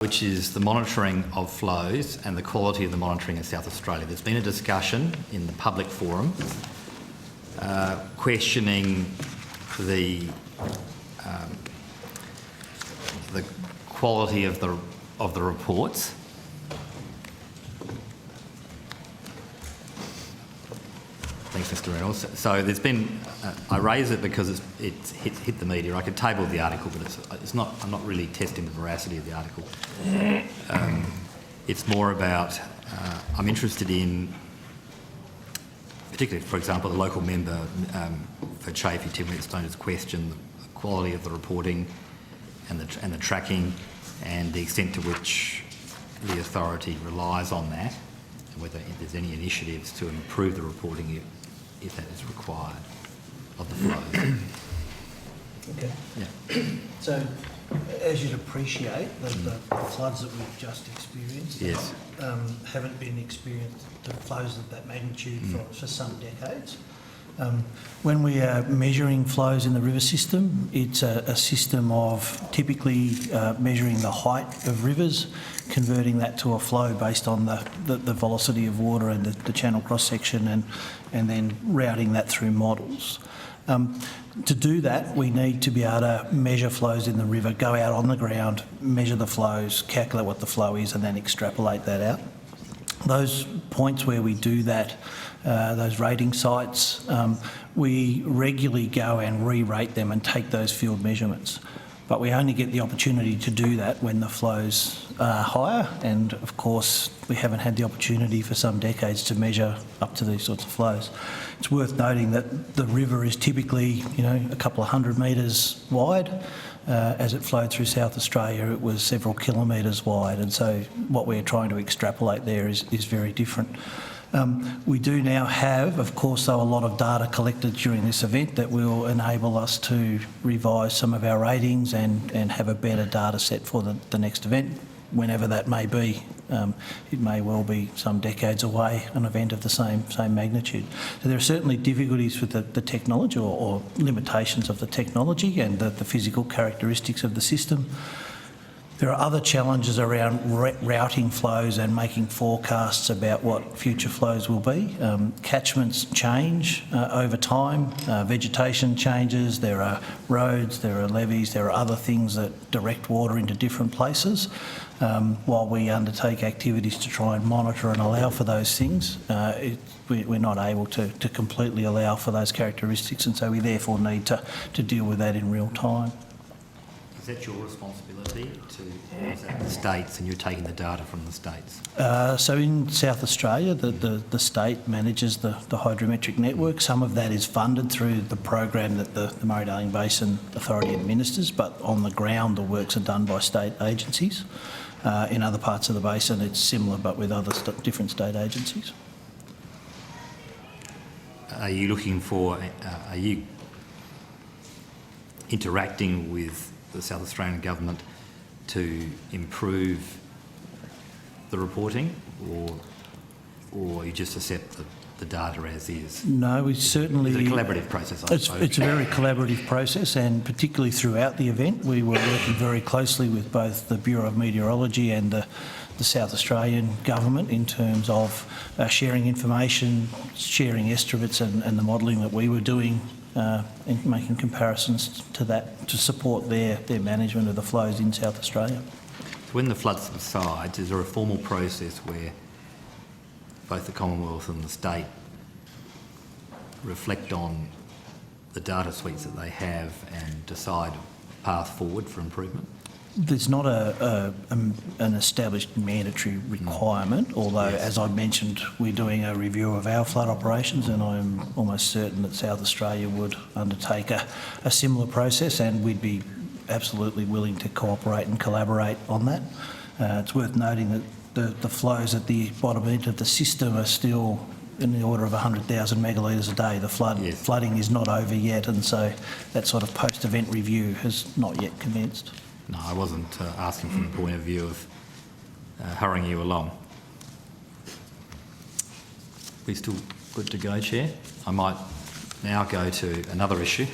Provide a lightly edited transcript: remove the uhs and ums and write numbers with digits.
which is the monitoring of flows and the quality of the monitoring in South Australia. There's been a discussion in the public forum questioning the quality of the reports. Thanks, Mr. Reynolds. So there's been, I raise it because it's hit the media. I could table the article, but it's not. I'm not really testing the veracity of the article. It's more about I'm interested in, particularly, for example, the local member for Chafey, Tim Whetstone, has questioned the quality of the reporting and the tracking and the extent to which the authority relies on that, and whether there's any initiatives to improve the reporting if that is required of the flows. Okay. Yeah. So, as you'd appreciate, the floods that we've just experienced Yes. haven't been experienced, the flows of that magnitude for some decades. When we are measuring flows in the river system, it's a system of typically measuring the height of rivers, converting that to a flow based on the velocity of water and the channel cross-section, and then routing that through models. To do that, we need to be able to measure flows in the river, go out on the ground, measure the flows, calculate what the flow is, and then extrapolate that out. Those points where we do that, those rating sites, we regularly go and re-rate them and take those field measurements. But we only get the opportunity to do that when the flows are higher, and of course we haven't had the opportunity for some decades to measure up to these sorts of flows. It's worth noting that the river is typically, a couple of 100 metres wide. As it flowed through South Australia, it was several kilometres wide, and so what we're trying to extrapolate there is very different. We do now have, of course, though, a lot of data collected during this event that will enable us to revise some of our ratings and have a better data set for the next event, whenever that may be. It may well be some decades away, an event of the same magnitude. So there are certainly difficulties with the technology or limitations of the technology and the physical characteristics of the system. There are other challenges around routing flows and making forecasts about what future flows will be. Catchments change over time, vegetation changes, there are roads, there are levees, there are other things that direct water into different places. While we undertake activities to try and monitor and allow for those things, we're not able to completely allow for those characteristics, and so we therefore need to deal with that in real time. Is that your responsibility is that the states, and you're taking the data from the states? So in South Australia, the state manages the hydrometric network. Some of that is funded through the program that the Murray-Darling Basin Authority administers, but on the ground the works are done by state agencies. In other parts of the basin it's similar, but with other different state agencies. Are you looking for, are you interacting with the South Australian government to improve the reporting, or you just accept the data as is? No, we certainly... It's a collaborative process, I suppose. It's a very collaborative process, and particularly throughout the event we were working very closely with both the Bureau of Meteorology and the South Australian government in terms of sharing information, sharing estimates and the modelling that we were doing, and making comparisons to that to support their management of the flows in South Australia. So when the flood subsides, is there a formal process where both the Commonwealth and the state reflect on the data suites that they have and decide a path forward for improvement? There's not an established mandatory requirement, although, as I mentioned, we're doing a review of our flood operations, and I'm almost certain that South Australia would undertake a similar process, and we'd be absolutely willing to cooperate and collaborate on that. It's worth noting that the flows at the bottom end of the system are still in the order of 100,000 megalitres a day. The flooding is not over yet, and so that sort of post-event review has not yet commenced. No, I wasn't asking from the point of view of hurrying you along. We still good to go, Chair? I might now go to another issue.